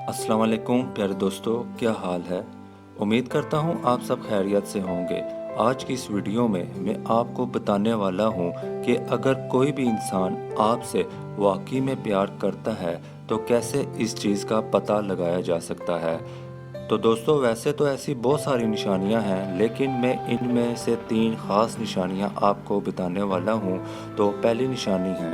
अस्सलाम वालेकुम प्यारे दोस्तों, क्या हाल है। उम्मीद करता हूँ आप सब खैरियत से होंगे। आज की इस वीडियो में मैं आपको बताने वाला हूँ कि अगर कोई भी इंसान आपसे वाकई में प्यार करता है तो कैसे इस चीज़ का पता लगाया जा सकता है। तो दोस्तों, वैसे तो ऐसी बहुत सारी निशानियां हैं, लेकिन मैं इनमें से 3 ख़ास निशानियां आपको बताने वाला हूं। तो पहली निशानी है,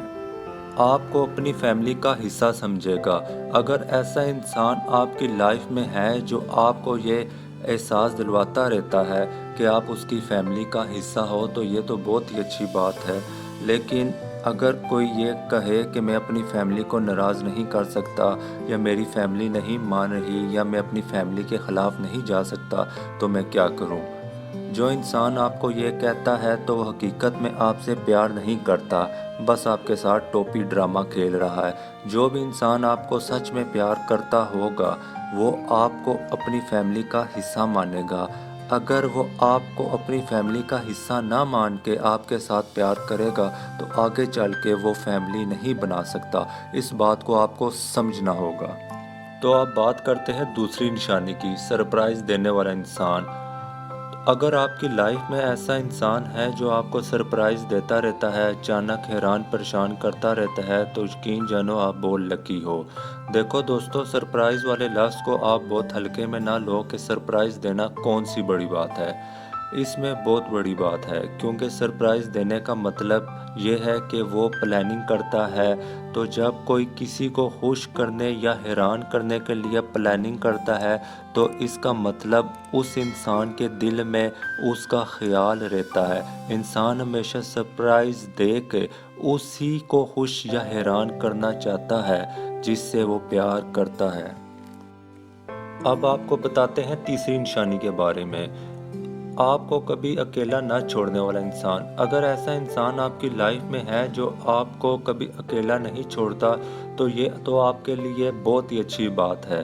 आपको अपनी फैमिली का हिस्सा समझेगा। अगर ऐसा इंसान आपकी लाइफ में है जो आपको ये एहसास दिलवाता रहता है कि आप उसकी फैमिली का हिस्सा हो, तो ये तो बहुत ही अच्छी बात है। लेकिन अगर कोई ये कहे कि मैं अपनी फैमिली को नाराज़ नहीं कर सकता, या मेरी फैमिली नहीं मान रही, या मैं अपनी फैमिली के ख़िलाफ़ नहीं जा सकता, तो मैं क्या करूं? जो इंसान आपको ये कहता है तो वो हकीकत में आपसे प्यार नहीं करता, बस आपके साथ टोपी ड्रामा खेल रहा है। जो भी इंसान आपको सच में प्यार करता होगा वो आपको अपनी फैमिली का हिस्सा मानेगा। अगर वो आपको अपनी फैमिली का हिस्सा ना मान के आपके साथ प्यार करेगा तो आगे चल के वो फैमिली नहीं बना सकता। इस बात को आपको समझना होगा। तो अब बात करते हैं दूसरी निशानी की, सरप्राइज़ देने वाला इंसान। अगर आपकी लाइफ में ऐसा इंसान है जो आपको सरप्राइज़ देता रहता है, अचानक हैरान परेशान करता रहता है, तो यकीन जानो आप बहुत लकी हो। देखो दोस्तों, सरप्राइज़ वाले लफ्ज़ को आप बहुत हल्के में ना लो कि सरप्राइज़ देना कौन सी बड़ी बात है। इसमें बहुत बड़ी बात है, क्योंकि सरप्राइज़ देने का मतलब ये है कि वो प्लानिंग करता है। तो जब कोई किसी को खुश करने या हैरान करने के लिए प्लानिंग करता है तो इसका मतलब उस इंसान के दिल में उसका ख्याल रहता है। इंसान हमेशा सरप्राइज़ दे के उसी को खुश या हैरान करना चाहता है जिससे वो प्यार करता है। अब आपको बताते हैं तीसरी निशानी के बारे में, आपको कभी अकेला ना छोड़ने वाला इंसान। अगर ऐसा इंसान आपकी लाइफ में है जो आपको कभी अकेला नहीं छोड़ता, तो ये तो आपके लिए बहुत ही अच्छी बात है।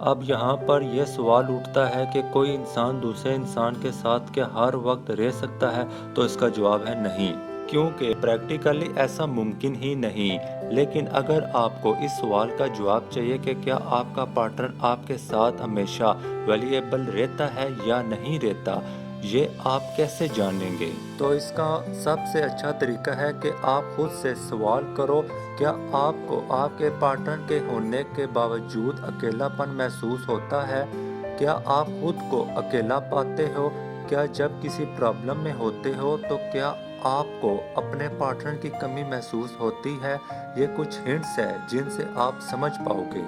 अब यहाँ पर यह सवाल उठता है कि कोई इंसान दूसरे इंसान के साथ क्या हर वक्त रह सकता है? तो इसका जवाब है नहीं, क्योंकि प्रैक्टिकली ऐसा मुमकिन ही नहीं। लेकिन अगर आपको इस सवाल का जवाब चाहिए कि क्या आपका पार्टनर आपके साथ हमेशा वैल्यूएबल रहता है या नहीं रहता, ये आप कैसे जानेंगे? तो इसका सबसे अच्छा तरीका है कि आप खुद से सवाल करो, क्या आपको आपके पार्टनर के होने के बावजूद अकेलापन महसूस होता है? क्या आप खुद को अकेला पाते हो? क्या जब किसी प्रॉब्लम में होते हो तो क्या आपको अपने पार्टनर की कमी महसूस होती है? ये कुछ हिंट्स है जिनसे आप समझ पाओगे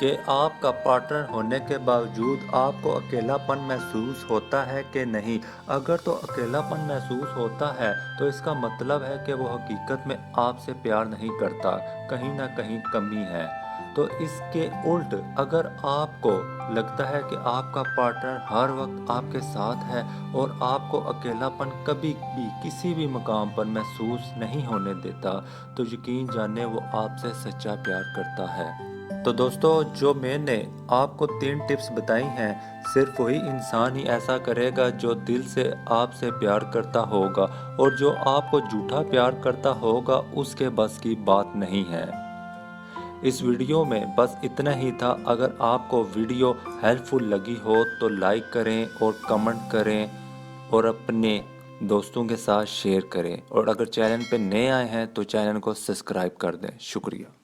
कि आपका पार्टनर होने के बावजूद आपको अकेलापन महसूस होता है कि नहीं। अगर तो अकेलापन महसूस होता है तो इसका मतलब है कि वो हकीकत में आपसे प्यार नहीं करता, कहीं ना कहीं कमी है। तो इसके उल्ट अगर आपको लगता है कि आपका पार्टनर हर वक्त आपके साथ है और आपको अकेलापन कभी भी किसी भी मकाम पर महसूस नहीं होने देता, तो यकीन जाने वो आपसे सच्चा प्यार करता है। तो दोस्तों, जो मैंने आपको 3 टिप्स बताई हैं, सिर्फ वही इंसान ही ऐसा करेगा जो दिल से आपसे प्यार करता होगा, और जो आपको झूठा प्यार करता होगा उसके बस की बात नहीं है। इस वीडियो में बस इतना ही था। अगर आपको वीडियो हेल्पफुल लगी हो तो लाइक करें और कमेंट करें और अपने दोस्तों के साथ शेयर करें, और अगर चैनल पर नए आए हैं तो चैनल को सब्सक्राइब कर दें। शुक्रिया।